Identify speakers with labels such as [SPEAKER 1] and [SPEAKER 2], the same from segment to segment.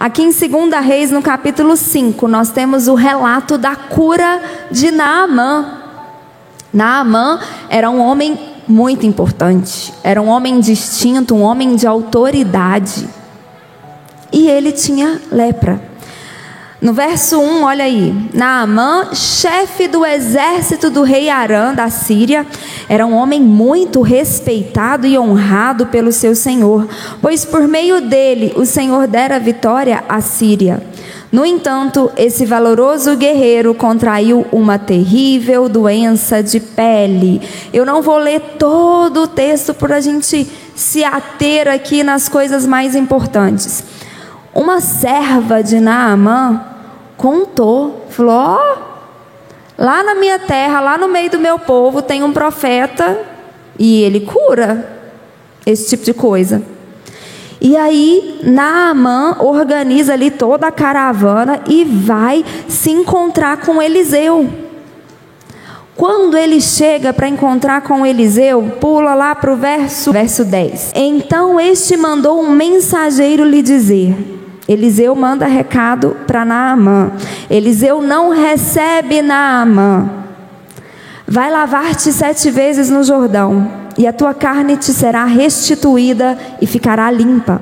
[SPEAKER 1] Aqui em 2 Reis, no capítulo 5, nós temos o relato da cura de Naamã. Naamã era um homem muito importante, era um homem distinto, um homem de autoridade. E ele tinha lepra. No verso 1, olha aí. Naamã, chefe do exército do rei Arã da Síria, era um homem muito respeitado e honrado pelo seu senhor, pois por meio dele o Senhor dera vitória à Síria. No entanto, esse valoroso guerreiro contraiu uma terrível doença de pele. Eu não vou ler todo o texto para a gente se ater aqui nas coisas mais importantes. Uma serva de Naamã contou, falou: ó, lá na minha terra, lá no meio do meu povo, tem um profeta e ele cura esse tipo de coisa. E aí Naamã organiza ali toda a caravana e vai se encontrar com Eliseu. Quando ele chega para encontrar com Eliseu, pula lá para o verso 10. Então este mandou um mensageiro lhe dizer. Eliseu manda recado para Naamã. Eliseu não recebe Naamã. Vai lavar-te 7 vezes no Jordão, e a tua carne te será restituída e ficará limpa.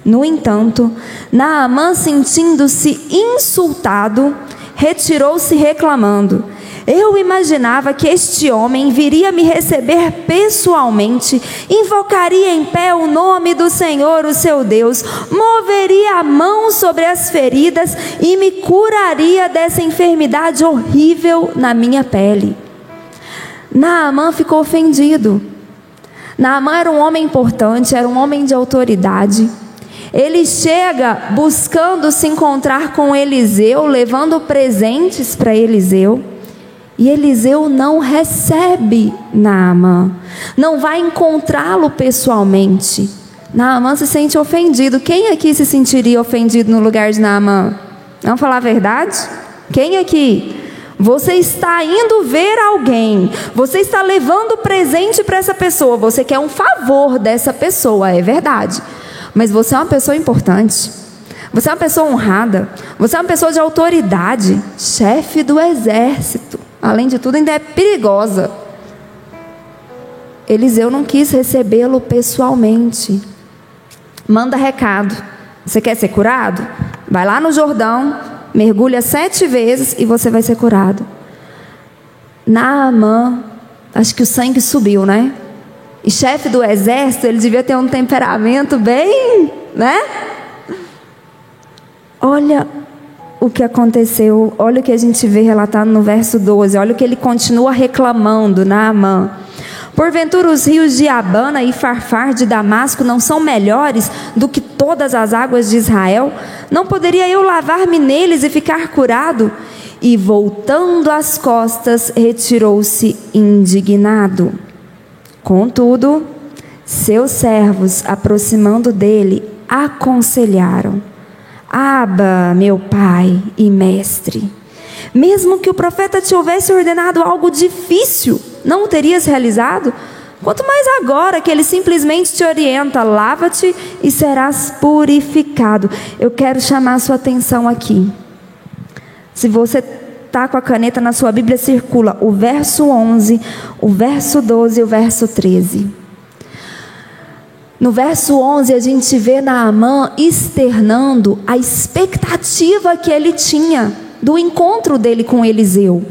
[SPEAKER 1] No entanto, Naamã, sentindo-se insultado, retirou-se reclamando: eu imaginava que este homem viria me receber pessoalmente, invocaria em pé o nome do Senhor, o seu Deus, moveria a mão sobre as feridas e me curaria dessa enfermidade horrível na minha pele. Naamã ficou ofendido. Naamã era um homem importante, era um homem de autoridade. Ele chega buscando se encontrar com Eliseu, levando presentes para Eliseu. E Eliseu não recebe Naamã, não vai encontrá-lo pessoalmente. Naamã se sente ofendido. Quem aqui se sentiria ofendido no lugar de Naamã? Vamos falar a verdade? Quem aqui? Você está indo ver alguém, você está levando presente para essa pessoa, você quer um favor dessa pessoa, é verdade. Mas você é uma pessoa importante, você é uma pessoa honrada, você é uma pessoa de autoridade, chefe do exército. Além de tudo, ainda é perigosa. Eliseu não quis recebê-lo pessoalmente. Manda recado: você quer ser curado? Vai lá no Jordão, mergulha 7 vezes e você vai ser curado. Naamã, acho que o sangue subiu, né? E chefe do exército, ele devia ter um temperamento bem, né? Olha o que aconteceu, olha o que a gente vê relatado no verso 12, olha o que ele continua reclamando, Naamã. Porventura os rios de Abana e Farfar de Damasco não são melhores do que todas as águas de Israel? Não poderia eu lavar-me neles e ficar curado? E voltando as costas, retirou-se indignado. Contudo, seus servos, aproximando dele, aconselharam: Aba, meu pai e mestre, mesmo que o profeta te houvesse ordenado algo difícil, não o terias realizado? Quanto mais agora que ele simplesmente te orienta: lava-te e serás purificado. Eu quero chamar a sua atenção aqui. Se você está com a caneta na sua Bíblia, circula o verso 11, o verso 12 e o verso 13. No verso 11 a gente vê Naamã externando a expectativa que ele tinha do encontro dele com Eliseu.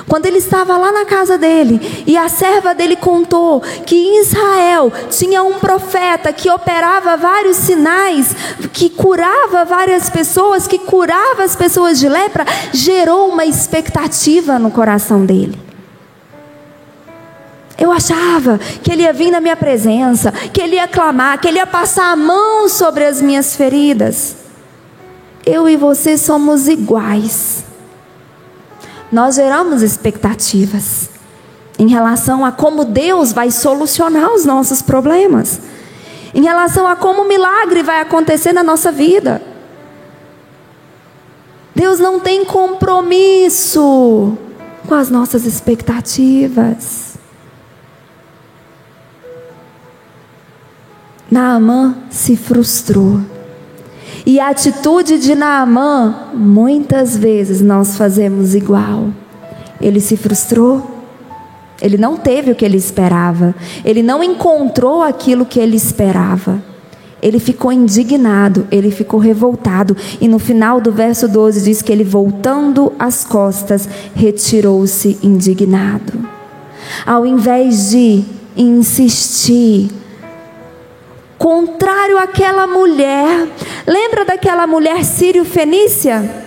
[SPEAKER 1] Quando ele estava lá na casa dele e a serva dele contou que em Israel tinha um profeta que operava vários sinais, que curava várias pessoas, que curava as pessoas de lepra, gerou uma expectativa no coração dele. Eu achava que ele ia vir na minha presença, que ele ia clamar, que ele ia passar a mão sobre as minhas feridas. Eu e você somos iguais. Nós geramos expectativas em relação a como Deus vai solucionar os nossos problemas, em relação a como o milagre vai acontecer na nossa vida. Deus não tem compromisso com as nossas expectativas. Naamã se frustrou. E a atitude de Naamã, muitas vezes nós fazemos igual. Ele se frustrou, ele não teve o que ele esperava, ele não encontrou aquilo que ele esperava. Ele ficou indignado, ele ficou revoltado. E no final do verso 12 diz que ele, voltando as costas, retirou-se indignado. Ao invés de insistir, contrário àquela mulher, lembra daquela mulher sírio-fenícia?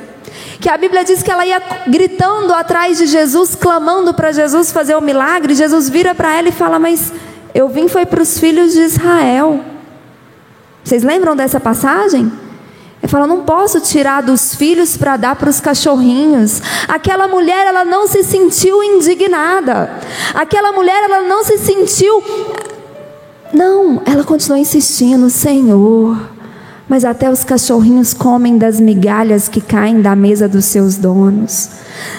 [SPEAKER 1] Que a Bíblia diz que ela ia gritando atrás de Jesus, clamando para Jesus fazer o milagre. Jesus vira para ela e fala: mas eu vim foi para os filhos de Israel. Vocês lembram dessa passagem? Ele fala: não posso tirar dos filhos para dar para os cachorrinhos. Aquela mulher, ela não se sentiu indignada. Aquela mulher, ela não se sentiu... Não, ela continuou insistindo: Senhor, mas até os cachorrinhos comem das migalhas que caem da mesa dos seus donos.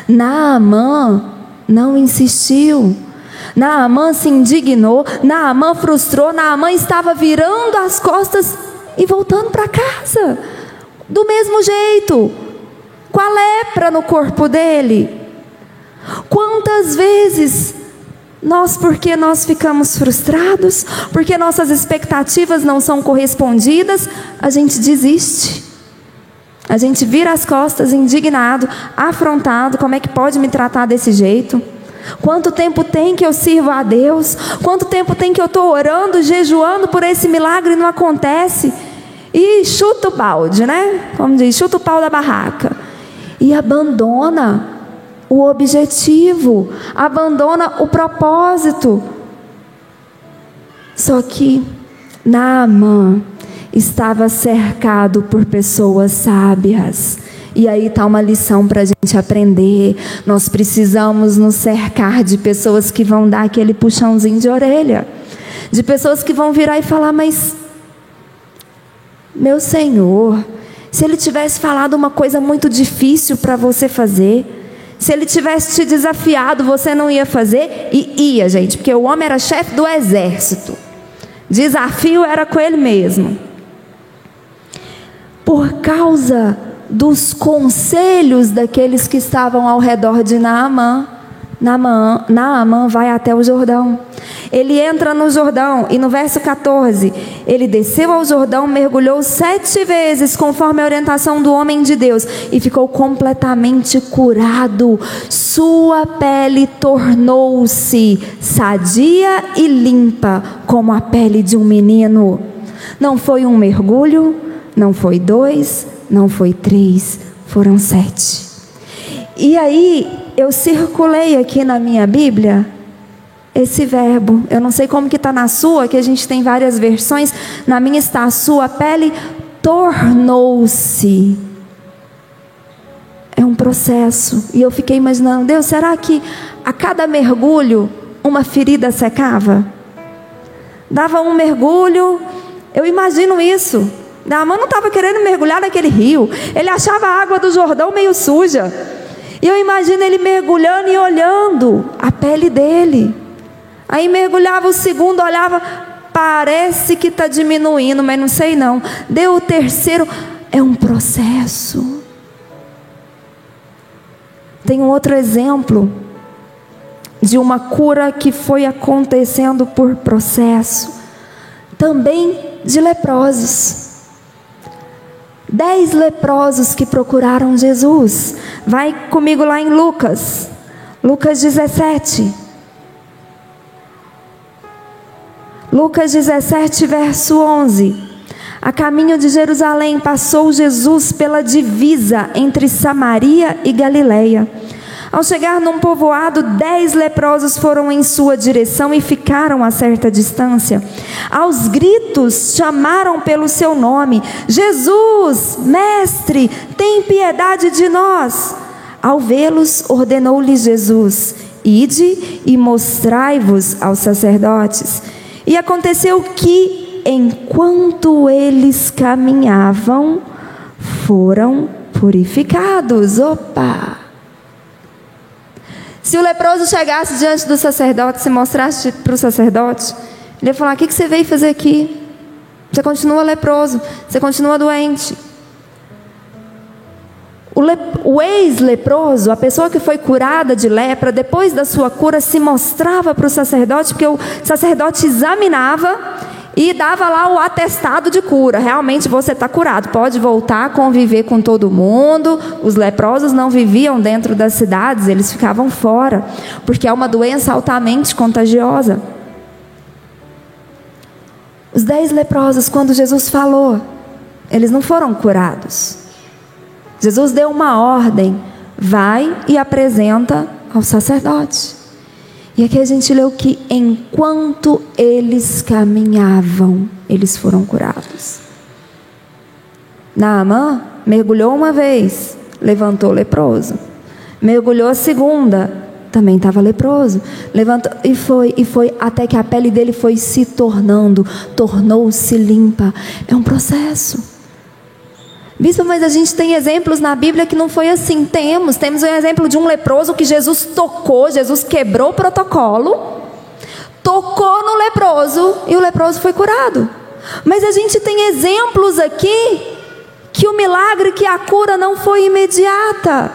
[SPEAKER 1] Naamã não insistiu. Naamã se indignou, Naamã frustrou, Naamã estava virando as costas e voltando para casa, do mesmo jeito, com a lepra no corpo dele. Quantas vezes porque nós ficamos frustrados, porque nossas expectativas não são correspondidas, a gente desiste, a gente vira as costas indignado, afrontado: como é que pode me tratar desse jeito? Quanto tempo tem que eu sirvo a Deus? Quanto tempo tem que eu estou orando, jejuando por esse milagre e não acontece? E chuta o balde, né? Como diz, chuta o pau da barraca. E abandona o objetivo, abandona o propósito. Só que Naamã estava cercado por pessoas sábias. E aí está uma lição para a gente aprender. Nós precisamos nos cercar de pessoas que vão dar aquele puxãozinho de orelha, de pessoas que vão virar e falar: mas, meu Senhor, se Ele tivesse falado uma coisa muito difícil para você fazer, se Ele tivesse te desafiado, você não ia fazer? E ia, gente, porque o homem era chefe do exército, desafio era com ele mesmo. Por causa dos conselhos daqueles que estavam ao redor de Naamã, Naamã vai até o Jordão. Ele entra no Jordão e no verso 14, ele desceu ao Jordão, mergulhou 7 vezes conforme a orientação do homem de Deus e ficou completamente curado. Sua pele tornou-se sadia e limpa como a pele de um menino. Não foi um mergulho, não foi 2, não foi 3, foram 7. E aí eu circulei aqui na minha Bíblia esse verbo. Eu não sei como que está na sua, que a gente tem várias versões. Na minha está: a sua pele tornou-se. É um processo. E eu fiquei imaginando: Deus, será que a cada mergulho uma ferida secava? Dava um mergulho, eu imagino isso. Naamã não estava querendo mergulhar naquele rio. Ele achava a água do Jordão meio suja. E eu imagino ele mergulhando e olhando a pele dele. Aí mergulhava o segundo, olhava, parece que está diminuindo, mas não sei não. Deu o terceiro, é um processo. Tem um outro exemplo de uma cura que foi acontecendo por processo, também de leprosos. 10 leprosos que procuraram Jesus. Vai comigo lá em Lucas 17. Lucas 17, verso 11. A caminho de Jerusalém, passou Jesus pela divisa entre Samaria e Galileia. Ao chegar num povoado, 10 leprosos foram em sua direção e ficaram a certa distância. Aos gritos chamaram pelo seu nome: Jesus, mestre, tem piedade de nós. Ao vê-los, ordenou-lhes Jesus: ide e mostrai-vos aos sacerdotes. E aconteceu que, enquanto eles caminhavam, foram purificados. Opa! Se o leproso chegasse diante do sacerdote, se mostrasse para o sacerdote, ele ia falar: o que você veio fazer aqui? Você continua leproso, você continua doente. O ex-leproso, a pessoa que foi curada de lepra, depois da sua cura, se mostrava para o sacerdote, porque o sacerdote examinava e dava lá o atestado de cura. Realmente você está curado, pode voltar a conviver com todo mundo. Os leprosos não viviam dentro das cidades, eles ficavam fora, porque é uma doença altamente contagiosa. Os 10 leprosos, quando Jesus falou, eles não foram curados. Jesus deu uma ordem: vai e apresenta ao sacerdote. E aqui a gente leu que enquanto eles caminhavam, eles foram curados. Naamã mergulhou uma vez, levantou leproso. Mergulhou a segunda, também estava leproso. Levantou e foi até que a pele dele foi se tornou-se limpa. É um processo. Bispo, mas a gente tem exemplos na Bíblia que não foi assim. Temos um exemplo de um leproso que Jesus tocou, Jesus quebrou o protocolo, tocou no leproso e o leproso foi curado. Mas a gente tem exemplos aqui que o milagre, que a cura não foi imediata.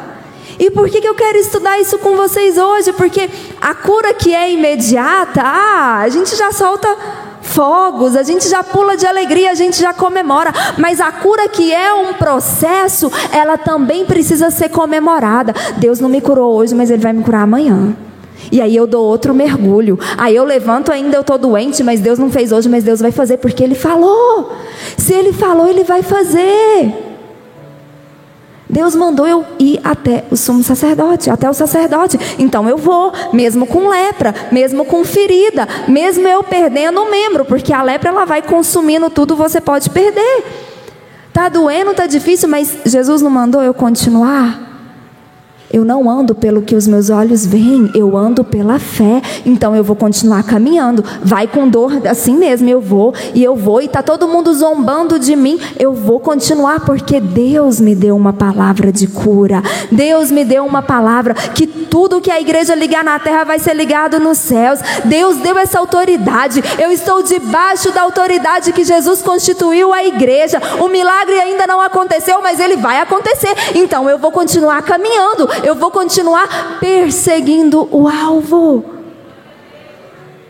[SPEAKER 1] E por que eu quero estudar isso com vocês hoje? Porque a cura que é imediata, a gente já solta fogos, a gente já pula de alegria, a gente já comemora. Mas a cura que é um processo, ela também precisa ser comemorada. Deus não me curou hoje, mas Ele vai me curar amanhã. E aí eu dou outro mergulho. Aí eu levanto, ainda eu estou doente, mas Deus não fez hoje, mas Deus vai fazer, porque Ele falou. Se Ele falou, Ele vai fazer. Deus mandou eu ir até o sumo sacerdote, até o sacerdote. Então eu vou, mesmo com lepra, mesmo com ferida, mesmo eu perdendo um membro, porque a lepra ela vai consumindo tudo, você pode perder. Tá doendo, tá difícil, mas Jesus não mandou eu continuar? Eu não ando pelo que os meus olhos veem, eu ando pela fé. Então eu vou continuar caminhando. Vai com dor, assim mesmo, eu vou e tá todo mundo zombando de mim, eu vou continuar, porque Deus me deu uma palavra de cura. Deus me deu uma palavra que tudo que a igreja ligar na terra vai ser ligado nos céus. Deus deu essa autoridade. Eu estou debaixo da autoridade que Jesus constituiu a igreja. O milagre ainda não aconteceu, mas ele vai acontecer. Então eu vou continuar caminhando, eu vou continuar perseguindo o alvo.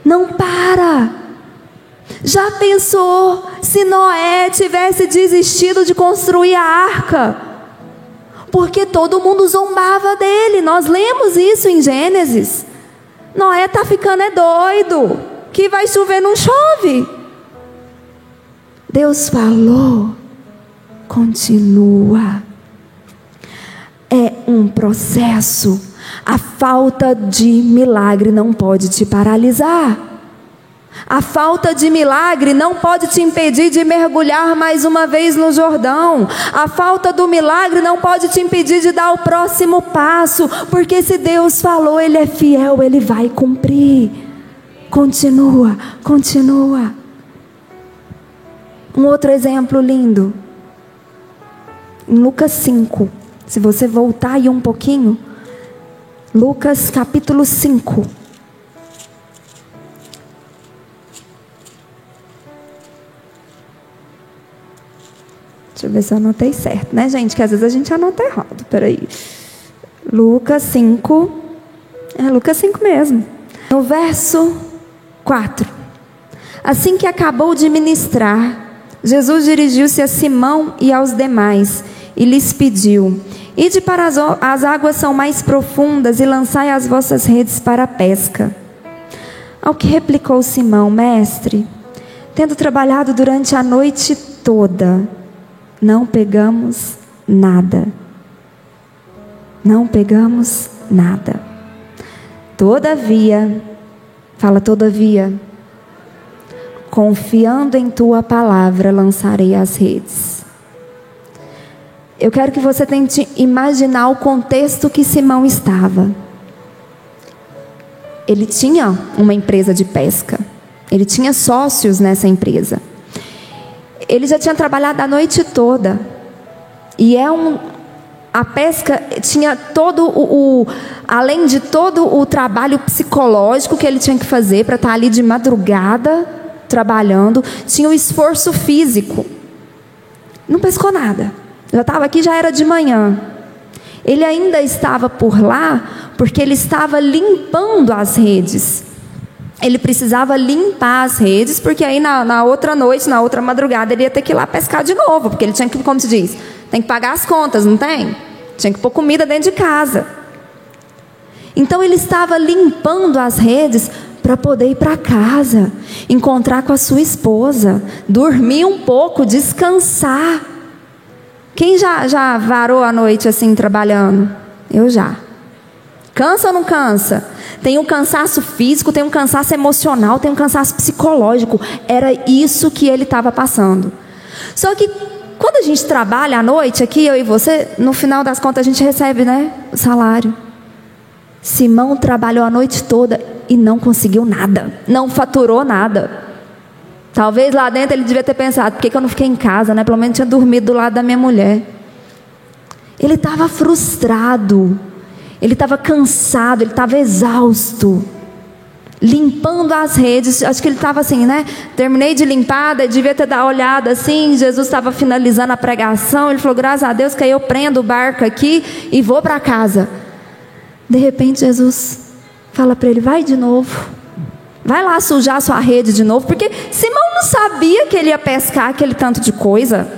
[SPEAKER 1] Não para. Já pensou se Noé tivesse desistido de construir a arca? Porque todo mundo zombava dele. Nós lemos isso em Gênesis. Noé está ficando doido, que vai chover, não chove. Deus falou, continua. É um processo. A falta de milagre não pode te paralisar. A falta de milagre não pode te impedir de mergulhar mais uma vez no Jordão. A falta do milagre não pode te impedir de dar o próximo passo, porque se Deus falou, Ele é fiel, Ele vai cumprir. Continua, continua. Um outro exemplo lindo, em Lucas 5. Se você voltar aí um pouquinho, Lucas capítulo 5. Deixa eu ver se eu anotei certo, né, gente? Que às vezes a gente anota errado. Peraí. Lucas 5. É Lucas 5 mesmo. No verso 4. Assim que acabou de ministrar, Jesus dirigiu-se a Simão e aos demais e lhes pediu: ide para as águas são mais profundas e lançai as vossas redes para a pesca. Ao que replicou Simão: mestre, tendo trabalhado durante a noite toda, não pegamos nada. Não pegamos nada. Todavia, fala todavia, confiando em tua palavra, lançarei as redes. Eu quero que você tente imaginar o contexto que Simão estava. Ele tinha uma empresa de pesca. Ele tinha sócios nessa empresa. Ele já tinha trabalhado a noite toda. E a pesca tinha além de todo o trabalho psicológico que ele tinha que fazer para estar ali de madrugada trabalhando, tinha o esforço físico. Não pescou nada. Já estava aqui, já era de manhã. Ele ainda estava por lá porque ele estava limpando as redes. Ele precisava limpar as redes, porque aí na outra noite, na outra madrugada, ele ia ter que ir lá pescar de novo, porque ele tinha que, como se diz, tem que pagar as contas, não tem? Tinha que pôr comida dentro de casa. Então ele estava limpando as redes para poder ir para casa, encontrar com a sua esposa, dormir um pouco, descansar. Quem já varou a noite assim trabalhando? Eu já. Cansa ou não cansa? Tem um cansaço físico, tem um cansaço emocional, tem um cansaço psicológico. Era isso que ele estava passando. Só que quando a gente trabalha à noite, aqui eu e você, no final das contas a gente recebe, né, o salário. Simão trabalhou a noite toda e não conseguiu nada, não faturou nada. Talvez lá dentro ele devia ter pensado, por que eu não fiquei em casa, né? Pelo menos tinha dormido do lado da minha mulher. Ele estava frustrado, ele estava cansado, ele estava exausto, limpando as redes. Acho que ele estava assim, né? Terminei de limpar, devia ter dado uma olhada assim. Jesus estava finalizando a pregação. Ele falou, graças a Deus que aí eu prendo o barco aqui e vou para casa. De repente Jesus fala para ele, vai de novo, vai lá sujar a sua rede de novo, porque Simão não sabia que ele ia pescar aquele tanto de coisa.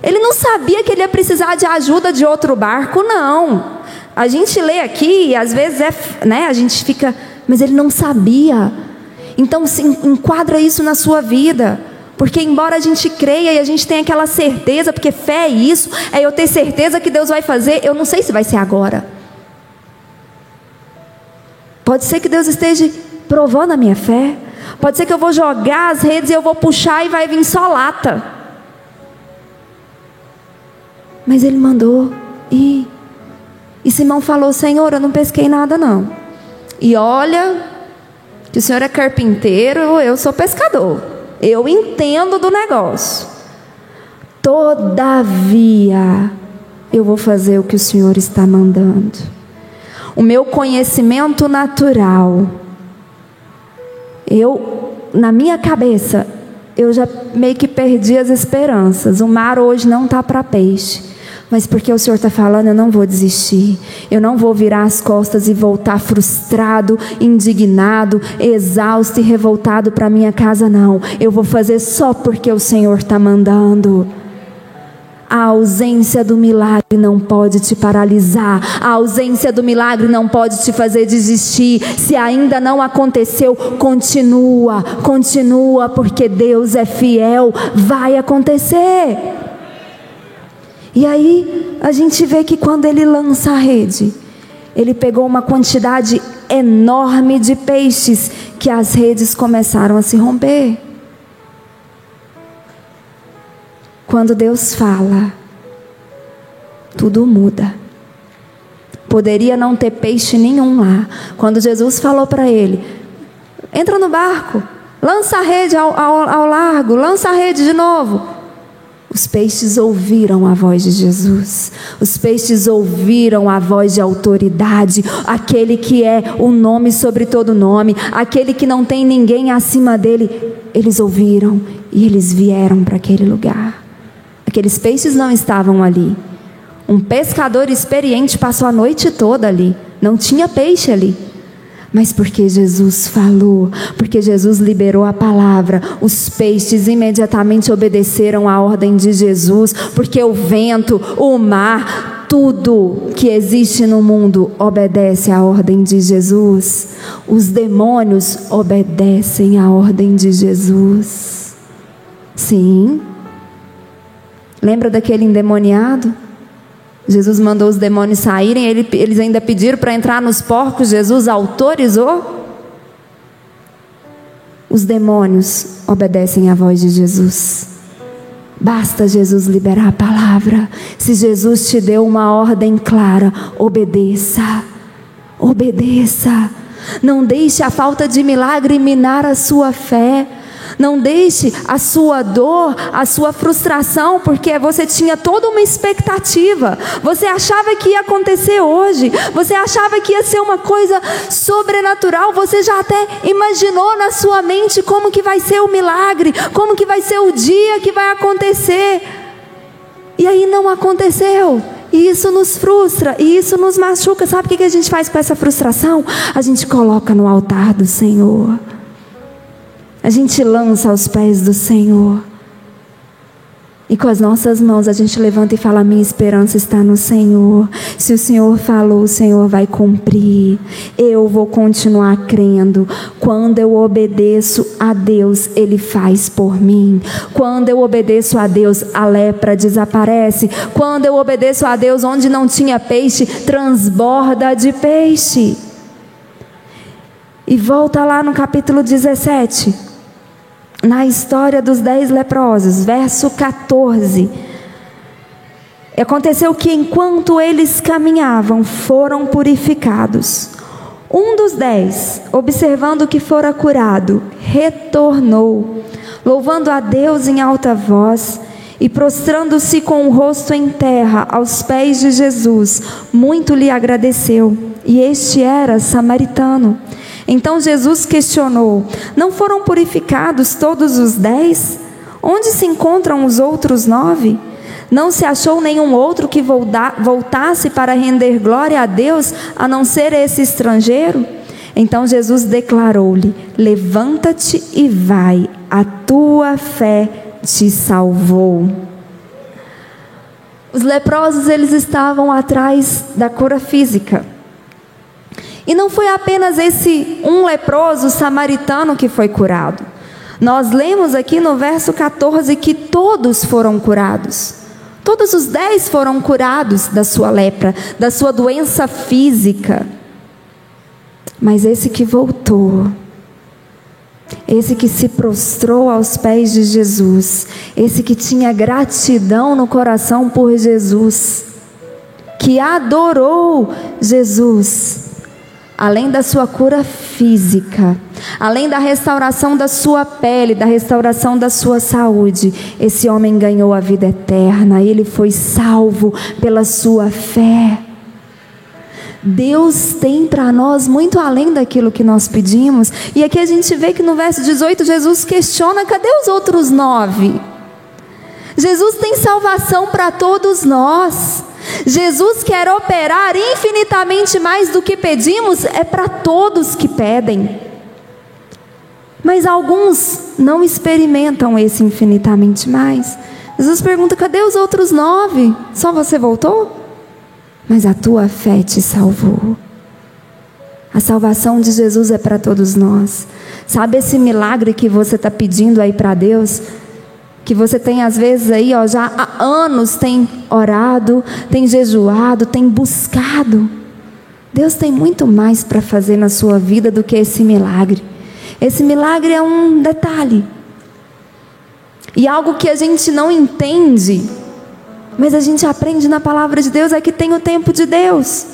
[SPEAKER 1] Ele não sabia que ele ia precisar de ajuda de outro barco, não. A gente lê aqui e às vezes né, a gente fica, mas ele não sabia. Então enquadra isso na sua vida, porque embora a gente creia e a gente tenha aquela certeza, porque fé é isso, é eu ter certeza que Deus vai fazer, eu não sei se vai ser agora. Pode ser que Deus esteja provando a minha fé. Pode ser que eu vou jogar as redes e eu vou puxar e vai vir só lata. Mas ele mandou ir. E Simão falou, Senhor, eu não pesquei nada não. E olha, que o Senhor é carpinteiro, eu sou pescador. Eu entendo do negócio. Todavia, eu vou fazer o que o Senhor está mandando. O meu conhecimento natural, na minha cabeça, eu já meio que perdi as esperanças. O mar hoje não está para peixe, mas porque o Senhor está falando, eu não vou desistir. Eu não vou virar as costas e voltar frustrado, indignado, exausto e revoltado para minha casa, não. Eu vou fazer só porque o Senhor está mandando. A ausência do milagre não pode te paralisar. A ausência do milagre não pode te fazer desistir. Se ainda não aconteceu, continua, porque Deus é fiel. Vai acontecer. E aí a gente vê que quando ele lança a rede, ele pegou uma quantidade enorme de peixes, que as redes começaram a se romper. Quando Deus fala, tudo muda. Poderia não ter peixe nenhum lá. Quando Jesus falou para ele, entra no barco, lança a rede ao largo, lança a rede de novo. Os peixes ouviram a voz de Jesus. Os peixes ouviram a voz de autoridade. Aquele que é o nome sobre todo nome. Aquele que não tem ninguém acima dele. Eles ouviram e eles vieram para aquele lugar. Aqueles peixes não estavam ali. Um pescador experiente passou a noite toda ali. Não tinha peixe ali. Mas porque Jesus falou, porque Jesus liberou a palavra, os peixes imediatamente obedeceram à ordem de Jesus. Porque o vento, o mar, tudo que existe no mundo obedece à ordem de Jesus. Os demônios obedecem à ordem de Jesus. Sim. Lembra daquele endemoniado? Jesus mandou os demônios saírem, eles ainda pediram para entrar nos porcos, Jesus autorizou. Os demônios obedecem à voz de Jesus. Basta Jesus liberar a palavra. Se Jesus te deu uma ordem clara, obedeça. Obedeça. Não deixe a falta de milagre minar a sua fé. Não deixe a sua dor, a sua frustração, porque você tinha toda uma expectativa. Você achava que ia acontecer hoje. Você achava que ia ser uma coisa sobrenatural. Você já até imaginou na sua mente como que vai ser o milagre, como que vai ser o dia que vai acontecer. E aí não aconteceu. E isso nos frustra, e isso nos machuca. Sabe o que a gente faz com essa frustração? A gente coloca no altar do Senhor. A gente lança aos pés do Senhor. E com as nossas mãos a gente levanta e fala: minha esperança está no Senhor. Se o Senhor falou, o Senhor vai cumprir. Eu vou continuar crendo. Quando eu obedeço a Deus, Ele faz por mim. Quando eu obedeço a Deus, a lepra desaparece. Quando eu obedeço a Deus, onde não tinha peixe, transborda de peixe. E volta lá no capítulo 17. Na história dos 10 leprosos, verso 14. Aconteceu que enquanto eles caminhavam, foram purificados. Um dos 10, observando que fora curado, retornou, louvando a Deus em alta voz, e prostrando-se com o rosto em terra aos pés de Jesus, muito lhe agradeceu. E este era samaritano. Então Jesus questionou: não foram purificados todos os 10? Onde se encontram os outros 9? Não se achou nenhum outro que voltasse para render glória a Deus, a não ser esse estrangeiro? Então Jesus declarou-lhe: levanta-te e vai, a tua fé te salvou. Os leprosos, eles estavam atrás da cura física. E não foi apenas esse um leproso samaritano que foi curado. Nós lemos aqui no verso 14 que todos foram curados. Todos os 10 foram curados da sua lepra, da sua doença física. Mas esse que voltou, esse que se prostrou aos pés de Jesus, esse que tinha gratidão no coração por Jesus, que adorou Jesus, além da sua cura física, além da restauração da sua pele, da restauração da sua saúde, esse homem ganhou a vida eterna. Ele foi salvo pela sua fé. Deus tem para nós muito além daquilo que nós pedimos. E aqui a gente vê que no verso 18 Jesus questiona: cadê os outros 9? Jesus tem salvação para todos nós. Jesus quer operar infinitamente mais do que pedimos, é para todos que pedem. Mas alguns não experimentam esse infinitamente mais. Jesus pergunta: cadê os outros 9? Só você voltou? Mas a tua fé te salvou. A salvação de Jesus é para todos nós. Sabe esse milagre que você está pedindo aí para Deus? Que você tem às vezes aí, já há anos tem orado, tem jejuado, tem buscado. Deus tem muito mais para fazer na sua vida do que esse milagre. Esse milagre é um detalhe. E algo que a gente não entende, mas a gente aprende na palavra de Deus, é que tem o tempo de Deus.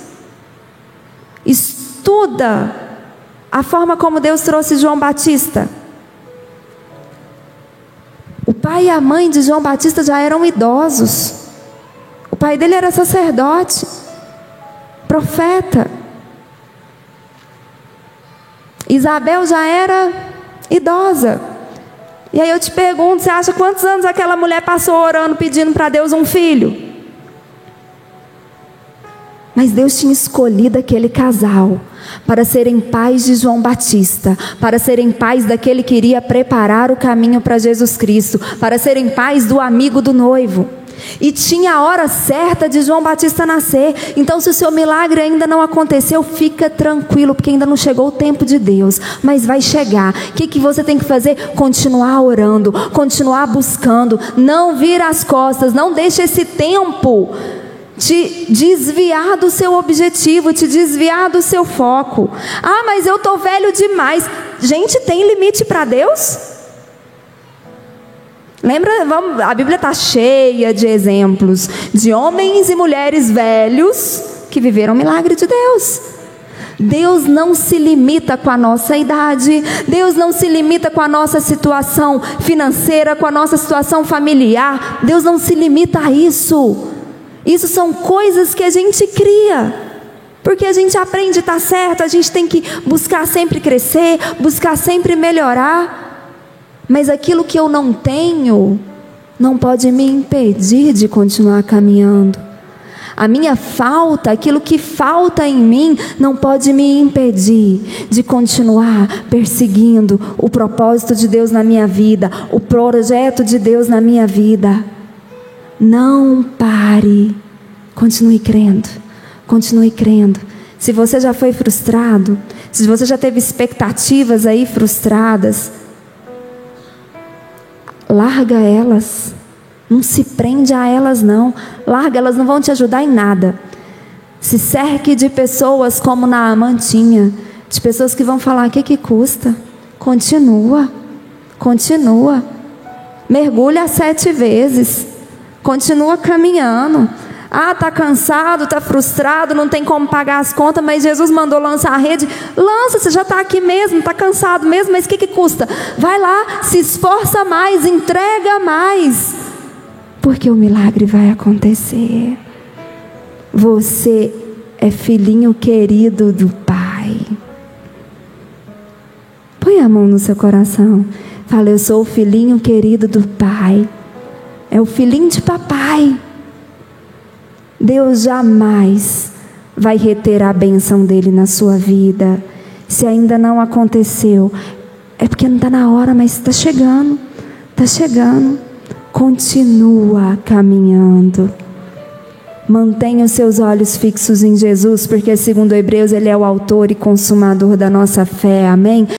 [SPEAKER 1] Estuda a forma como Deus trouxe João Batista. O pai e a mãe de João Batista já eram idosos. O pai dele era sacerdote, profeta. Isabel já era idosa. E aí eu te pergunto, você acha quantos anos aquela mulher passou orando, pedindo para Deus um filho? Mas Deus tinha escolhido aquele casal para serem pais de João Batista, para serem pais daquele que iria preparar o caminho para Jesus Cristo, para serem pais do amigo do noivo. E tinha a hora certa de João Batista nascer. Então, se o seu milagre ainda não aconteceu, fica tranquilo, porque ainda não chegou o tempo de Deus, mas vai chegar. O que você tem que fazer? Continuar orando, continuar buscando, não vira as costas, não deixe esse tempo te desviar do seu objetivo, te desviar do seu foco. Ah, mas eu estou velho demais. Gente, tem limite para Deus? Lembra, a Bíblia está cheia de exemplos de homens e mulheres velhos que viveram o milagre de Deus. Deus não se limita com a nossa idade, Deus não se limita com a nossa situação financeira, com a nossa situação familiar. Deus não se limita a isso. Isso são coisas que a gente cria, porque a gente aprende a estar certo, a gente tem que buscar sempre crescer, buscar sempre melhorar. Mas aquilo que eu não tenho, não pode me impedir de continuar caminhando. A minha falta, aquilo que falta em mim, não pode me impedir de continuar perseguindo o propósito de Deus na minha vida, o projeto de Deus na minha vida. Não pare, continue crendo, continue crendo. Se você já foi frustrado, se você já teve expectativas aí frustradas, larga elas, não se prende a elas não, larga, elas não vão te ajudar em nada. Se cerque de pessoas como Naamã tinha, de pessoas que vão falar: o que custa? Continua, continua, mergulha 7 vezes, continua caminhando. Ah, está cansado, está frustrado, não tem como pagar as contas, mas Jesus mandou lançar a rede. Lança, você já está aqui mesmo, está cansado mesmo, mas o que custa? Vai lá, se esforça mais, entrega mais, porque o milagre vai acontecer. Você é filhinho querido do Pai. Põe a mão no seu coração, fala: eu sou o filhinho querido do Pai. É o filhinho de papai. Deus jamais vai reter a bênção dele na sua vida. Se ainda não aconteceu, é porque não está na hora, mas está chegando, está chegando. Continua caminhando. Mantenha os seus olhos fixos em Jesus, porque segundo Hebreus, Ele é o autor e consumador da nossa fé. Amém?